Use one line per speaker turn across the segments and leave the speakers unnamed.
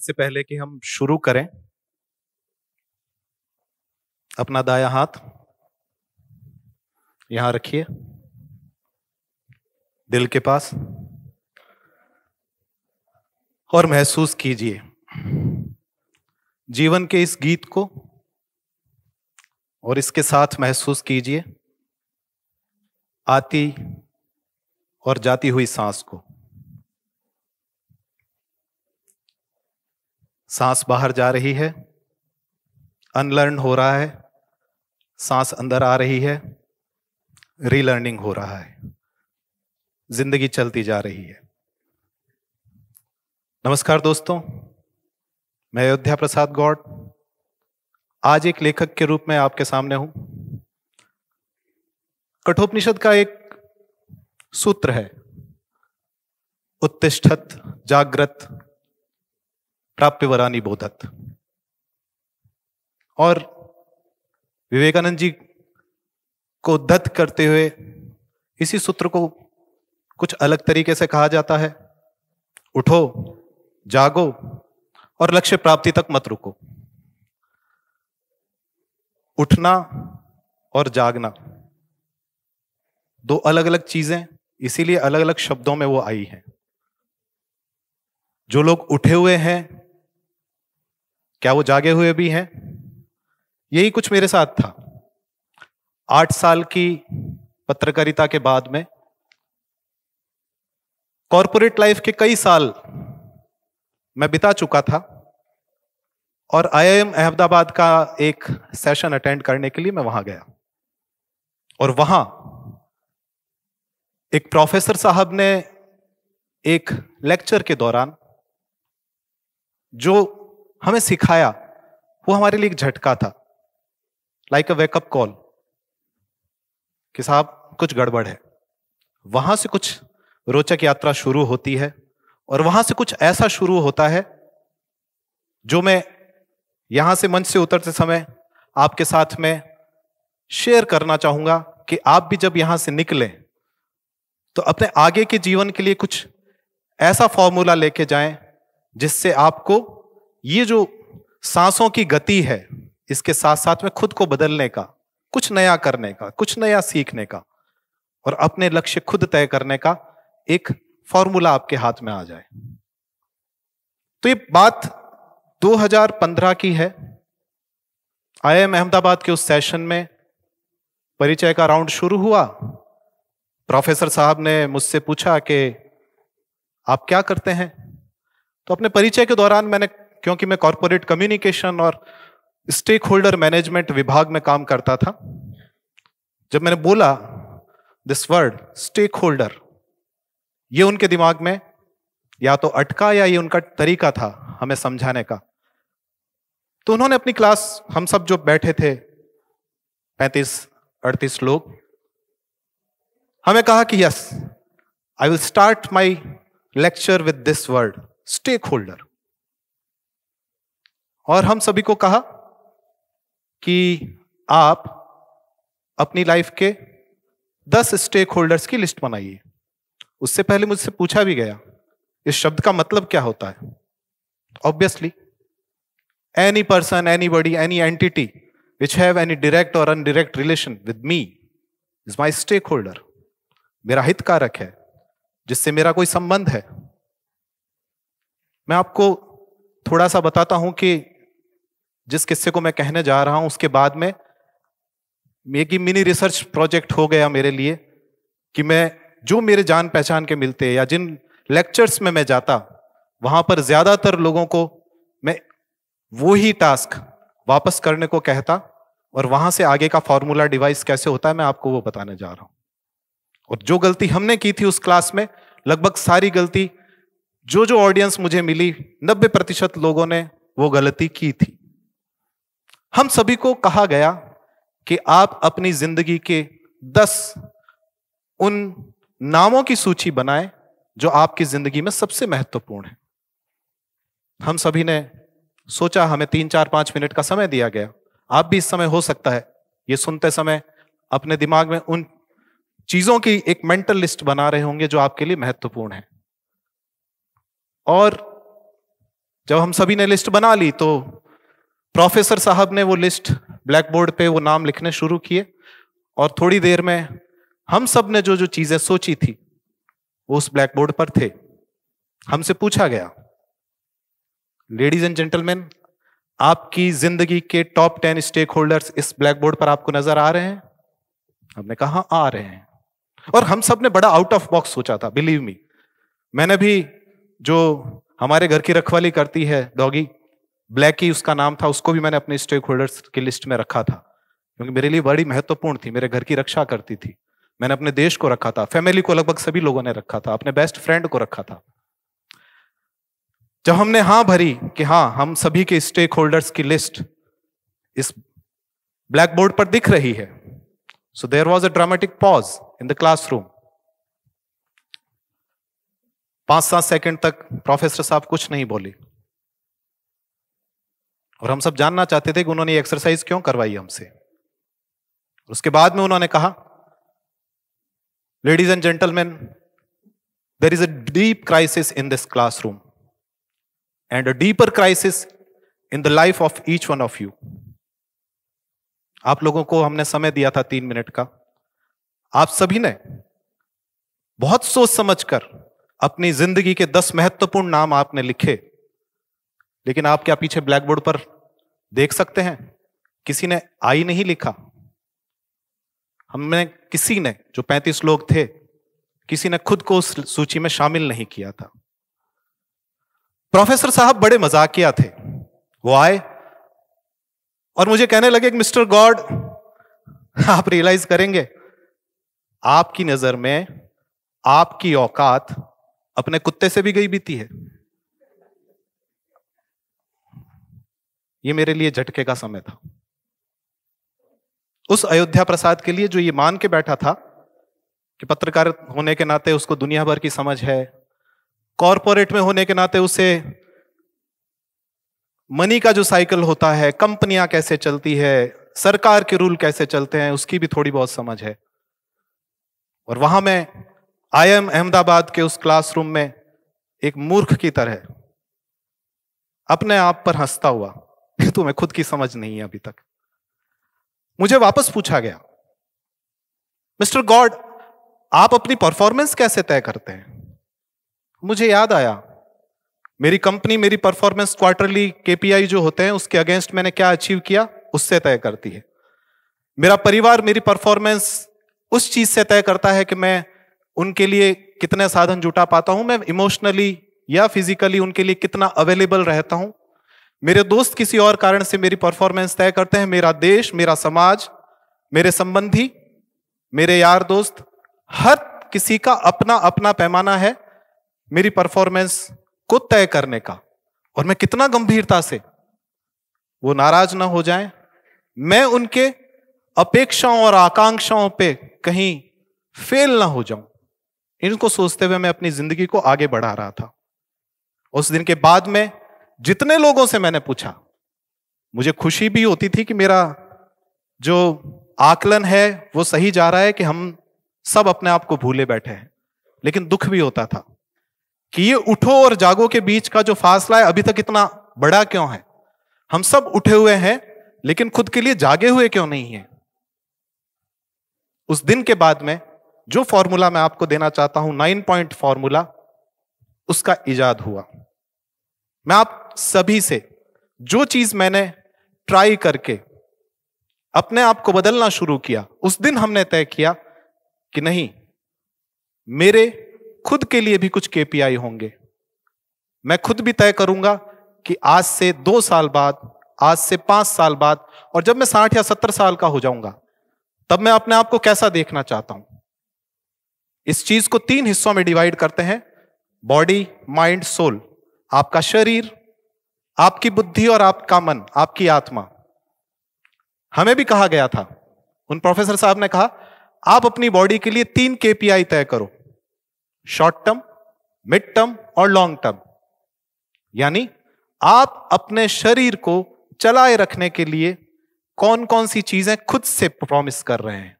इससे पहले कि हम शुरू करें, अपना दायां हाथ यहां रखिए दिल के पास और महसूस कीजिए जीवन के इस गीत को और इसके साथ महसूस कीजिए आती और जाती हुई सांस को। सांस बाहर जा रही है, अनलर्न हो रहा है, सांस अंदर आ रही है, रीलर्निंग हो रहा है, जिंदगी चलती जा रही है। नमस्कार दोस्तों, मैं अयोध्या प्रसाद गौड़ आज एक लेखक के रूप में आपके सामने हूं। कठोपनिषद का एक सूत्र है, उत्तिष्ठत जाग्रत प्राप्यवरानि बोधत, और विवेकानंद जी को उद्धत करते हुए इसी सूत्र को कुछ अलग तरीके से कहा जाता है, उठो, जागो और लक्ष्य प्राप्ति तक मत रुको। उठना और जागना दो अलग अलग चीजें, इसीलिए अलग अलग शब्दों में वो आई हैं। जो लोग उठे हुए हैं, क्या वो जागे हुए भी हैं? यही कुछ मेरे साथ था। 8 साल की पत्रकारिता के बाद में कॉर्पोरेट लाइफ के कई साल मैं बिता चुका था और IIM अहमदाबाद का एक सेशन अटेंड करने के लिए मैं वहां गया और वहां एक प्रोफेसर साहब ने एक लेक्चर के दौरान जो हमें सिखाया वो हमारे लिए एक झटका था, लाइक अ वेकअप कॉल कि साहब कुछ गड़बड़ है। वहां से कुछ रोचक यात्रा शुरू होती है और वहां से कुछ ऐसा शुरू होता है जो मैं यहां से मंच से उतरते समय आपके साथ में शेयर करना चाहूंगा कि आप भी जब यहां से निकलें तो अपने आगे के जीवन के लिए कुछ ऐसा फॉर्मूला लेके जाएं जिससे आपको ये जो सांसों की गति है इसके साथ साथ में खुद को बदलने का, कुछ नया करने का, कुछ नया सीखने का और अपने लक्ष्य खुद तय करने का एक फॉर्मूला आपके हाथ में आ जाए। तो ये बात 2015 की है। IIM अहमदाबाद के उस सेशन में परिचय का राउंड शुरू हुआ। प्रोफेसर साहब ने मुझसे पूछा कि आप क्या करते हैं? तो अपने परिचय के दौरान मैंने, क्योंकि मैं कॉर्पोरेट कम्युनिकेशन और स्टेक होल्डर मैनेजमेंट विभाग में काम करता था, जब मैंने बोला दिस वर्ड स्टेक होल्डर, ये उनके दिमाग में या तो अटका या ये उनका तरीका था हमें समझाने का। तो उन्होंने अपनी क्लास, हम सब जो बैठे थे 35-38 लोग, हमें कहा कि yes, I will start my lecture with this word stake holder. और हम सभी को कहा कि आप अपनी लाइफ के 10 स्टेक होल्डर्स की लिस्ट बनाइए। उससे पहले मुझसे पूछा भी गया इस शब्द का मतलब क्या होता है। Obviously any person, anybody, any entity which have any direct और indirect relation with me is my stakeholder. मेरा हितकारक है, जिससे मेरा कोई संबंध है। मैं आपको थोड़ा सा बताता हूं कि जिस किस्से को मैं कहने जा रहा हूं उसके बाद में एक मिनी रिसर्च प्रोजेक्ट हो गया मेरे लिए कि मैं जो मेरे जान पहचान के मिलते या जिन लेक्चर्स में मैं जाता वहां पर ज्यादातर लोगों को मैं वो ही टास्क वापस करने को कहता और वहां से आगे का फॉर्मूला डिवाइस कैसे होता है मैं आपको वो बताने जा रहा हूं। और जो गलती हमने की थी उस क्लास में, लगभग सारी गलती जो ऑडियंस मुझे मिली 90% लोगों ने वो गलती की थी। हम सभी को कहा गया कि आप अपनी जिंदगी के 10 उन नामों की सूची बनाएं जो आपकी जिंदगी में सबसे महत्वपूर्ण है। हम सभी ने सोचा, हमें 3-4-5 मिनट का समय दिया गया। आप भी इस समय हो सकता है ये सुनते समय अपने दिमाग में उन चीजों की एक मेंटल लिस्ट बना रहे होंगे जो आपके लिए महत्वपूर्ण है। और जब हम सभी ने लिस्ट बना ली तो प्रोफेसर साहब ने वो लिस्ट ब्लैक बोर्ड पे वो नाम लिखने शुरू किए, और थोड़ी देर में हम सब ने जो जो चीजें सोची थी वो उस ब्लैक बोर्ड पर थे। हमसे पूछा गया, लेडीज एंड जेंटलमैन, आपकी जिंदगी के टॉप 10 स्टेक होल्डर्स इस ब्लैक बोर्ड पर आपको नजर आ रहे हैं? हमने कहा हाँ, आ रहे हैं। और हम सब ने बड़ा आउट ऑफ बॉक्स सोचा था, बिलीव मी। मैंने भी, जो हमारे घर की रखवाली करती है डॉगी, ब्लैकी उसका नाम था, उसको भी मैंने अपने स्टेक होल्डर्स की लिस्ट में रखा था, क्योंकि मेरे लिए बड़ी महत्वपूर्ण थी, मेरे घर की रक्षा करती थी। मैंने अपने देश को रखा था, फैमिली को लगभग सभी लोगों ने रखा था, अपने बेस्ट फ्रेंड को रखा था। जब हमने हां भरी कि हां, हम सभी के स्टेक होल्डर्स की लिस्ट इस ब्लैक बोर्ड पर दिख रही है, so there was a dramatic pause in the classroom. 5-7 second तक प्रोफेसर साहब कुछ नहीं बोले, और हम सब जानना चाहते थे कि उन्होंने ये एक्सरसाइज क्यों करवाई हमसे। उसके बाद में उन्होंने कहा, ladies and gentleman, there is a deep crisis in this classroom and a deeper crisis in the life of each one of you. आप लोगों को हमने समय दिया था 3 मिनट का। आप सभी ने बहुत सोच समझकर अपनी जिंदगी के 10 महत्वपूर्ण नाम आपने लिखे, लेकिन आप क्या पीछे ब्लैक बोर्ड पर देख सकते हैं, किसी ने आई नहीं लिखा। हमने किसी ने, जो 35 लोग थे, किसी ने खुद को उस सूची में शामिल नहीं किया था। प्रोफेसर साहब बड़े मजाकिया थे। वो आए और मुझे कहने लगे कि मिस्टर गॉड, आप रियलाइज करेंगे, आपकी नजर में आपकी औकात अपने कुत्ते से भी गई बीती है। ये मेरे लिए झटके का समय था। उस अयोध्या प्रसाद के लिए, जो ये मान के बैठा था कि पत्रकार होने के नाते उसको दुनिया भर की समझ है, कॉरपोरेट में होने के नाते उसे मनी का जो साइकिल होता है, कंपनियां कैसे चलती है, सरकार के रूल कैसे चलते हैं, उसकी भी थोड़ी बहुत समझ है। और वहां मैं IIM अहमदाबाद के उस क्लासरूम में एक मूर्ख की तरह अपने आप पर हंसता हुआ, तुम्हें खुद की समझ नहीं है अभी तक। मुझे वापस पूछा गया, मिस्टर गॉड, आप अपनी परफॉर्मेंस कैसे तय करते हैं? मुझे याद आया, मेरी कंपनी मेरी परफॉर्मेंस क्वार्टरली KPI जो होते हैं उसके अगेंस्ट मैंने क्या अचीव किया उससे तय करती है। मेरा परिवार मेरी परफॉर्मेंस उस चीज से तय करता है कि मैं उनके लिए कितने साधन जुटा पाता हूं, मैं इमोशनली या फिजिकली उनके लिए कितना अवेलेबल रहता हूं। मेरे दोस्त किसी और कारण से मेरी परफॉर्मेंस तय करते हैं। मेरा देश, मेरा समाज, मेरे संबंधी, मेरे यार दोस्त, हर किसी का अपना अपना पैमाना है मेरी परफॉर्मेंस को तय करने का। और मैं कितना गंभीरता से वो नाराज ना हो जाएं, मैं उनके अपेक्षाओं और आकांक्षाओं पे कहीं फेल ना हो जाऊं, इनको सोचते हुए मैं अपनी जिंदगी को आगे बढ़ा रहा था। उस दिन के बाद में जितने लोगों से मैंने पूछा, मुझे खुशी भी होती थी कि मेरा जो आकलन है वो सही जा रहा है, कि हम सब अपने आप को भूले बैठे हैं। लेकिन दुख भी होता था कि ये उठो और जागो के बीच का जो फासला है अभी तक इतना बड़ा क्यों है। हम सब उठे हुए हैं लेकिन खुद के लिए जागे हुए क्यों नहीं है। उस दिन के बाद में जो फॉर्मूला मैं आपको देना चाहता हूं, 9 पॉइंट फॉर्मूला, उसका इजाद हुआ। मैं आप सभी से जो चीज मैंने ट्राई करके अपने आप को बदलना शुरू किया, उस दिन हमने तय किया कि नहीं, मेरे खुद के लिए भी कुछ KPI होंगे। मैं खुद भी तय करूंगा कि आज से 2 साल बाद, आज से 5 साल बाद, और जब मैं 60 या 70 साल का हो जाऊंगा तब मैं अपने आप को कैसा देखना चाहता हूं। इस चीज को 3 हिस्सों में डिवाइड करते हैं, बॉडी, माइंड, सोल। आपका शरीर, आपकी बुद्धि और आपका मन, आपकी आत्मा। हमें भी कहा गया था, उन प्रोफेसर साहब ने कहा, आप अपनी बॉडी के लिए 3 KPI तय करो, शॉर्ट टर्म, मिड टर्म और लॉन्ग टर्म। यानी आप अपने शरीर को चलाए रखने के लिए कौन कौन सी चीजें खुद से प्रॉमिस कर रहे हैं।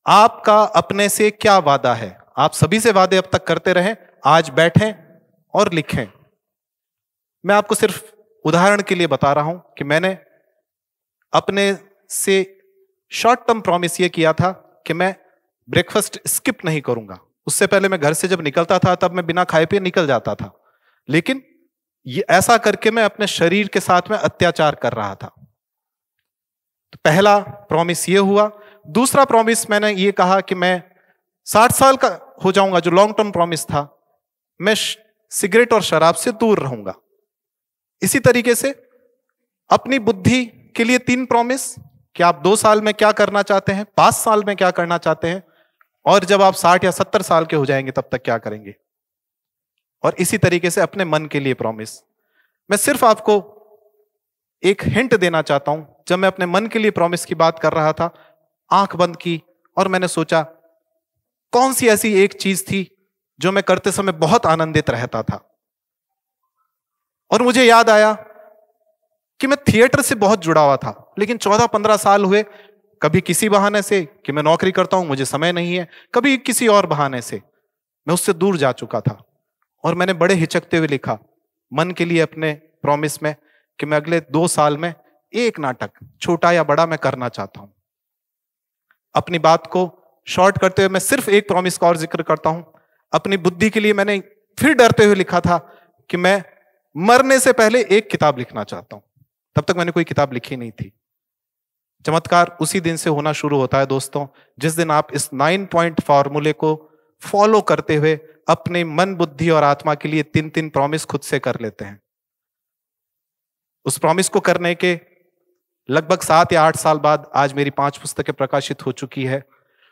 आपका अपने से क्या वादा है। आप सभी से वादे अब तक करते रहे, आज बैठें और लिखें। मैं आपको सिर्फ उदाहरण के लिए बता रहा हूं कि मैंने अपने से शॉर्ट टर्म प्रॉमिस ये किया था कि मैं ब्रेकफास्ट स्किप नहीं करूंगा। उससे पहले मैं घर से जब निकलता था तब मैं बिना खाए पिए निकल जाता था, लेकिन ये ऐसा करके मैं अपने शरीर के साथ में अत्याचार कर रहा था। तो पहला प्रॉमिस ये हुआ। दूसरा प्रॉमिस मैंने ये कहा कि मैं 60 साल का हो जाऊंगा, जो लॉन्ग टर्म प्रॉमिस था, मैं सिगरेट और शराब से दूर रहूंगा। इसी तरीके से अपनी बुद्धि के लिए 3 प्रॉमिस कि आप 2 साल में क्या करना चाहते हैं, 5 साल में क्या करना चाहते हैं, और जब आप 60 या 70 साल के हो जाएंगे तब तक क्या करेंगे। और इसी तरीके से अपने मन के लिए प्रॉमिस। मैं सिर्फ आपको एक हिंट देना चाहता हूं। जब मैं अपने मन के लिए प्रॉमिस की बात कर रहा था, आंख बंद की और मैंने सोचा कौन सी ऐसी एक चीज थी जो मैं करते समय बहुत आनंदित रहता था। और मुझे याद आया कि मैं थिएटर से बहुत जुड़ा हुआ था, लेकिन 14-15 साल हुए, कभी किसी बहाने से कि मैं नौकरी करता हूं मुझे समय नहीं है, कभी किसी और बहाने से मैं उससे दूर जा चुका था। और मैंने बड़े हिचकते हुए लिखा मन के लिए अपने प्रॉमिस में कि मैं अगले 2 साल में एक नाटक, छोटा या बड़ा, मैं करना चाहता हूं। अपनी बात को शॉर्ट करते हुए मैं सिर्फ एक प्रॉमिस का और जिक्र करता हूं। अपनी बुद्धि के लिए मैंने फिर डरते हुए लिखा था कि मैं मरने से पहले एक किताब लिखना चाहता हूं। तब तक मैंने कोई किताब लिखी नहीं थी। चमत्कार उसी दिन से होना शुरू होता है दोस्तों, जिस दिन आप इस 9 पॉइंट फॉर्मूले को फॉलो करते हुए अपने मन, बुद्धि और आत्मा के लिए 3-3 प्रॉमिस खुद से कर लेते हैं। उस प्रॉमिस को करने के लगभग 7 या 8 साल बाद आज मेरी 5 पुस्तकें प्रकाशित हो चुकी है।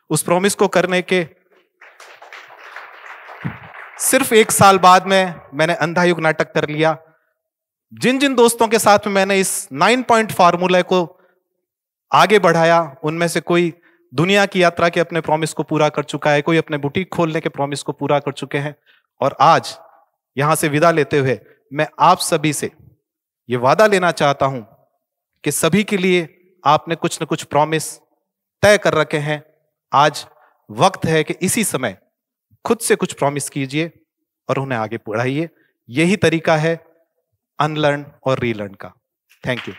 उस प्रॉमिस को करने के सिर्फ 1 साल बाद में मैंने अंधा युग नाटक कर लिया। जिन जिन दोस्तों के साथ में मैंने इस 9 पॉइंट फार्मूला को आगे बढ़ाया, उनमें से कोई दुनिया की यात्रा के अपने प्रॉमिस को पूरा कर चुका है, कोई अपने बुटीक खोलने के प्रॉमिस को पूरा कर चुके हैं। और आज यहां से विदा लेते हुए मैं आप सभी से यह वादा लेना चाहता हूं कि सभी के लिए आपने कुछ न कुछ प्रॉमिस तय कर रखे हैं। आज वक्त है कि इसी समय खुद से कुछ प्रॉमिस कीजिए और उन्हें आगे बढ़ाइए। यही तरीका है अनलर्न और रीलर्न का। Thank you.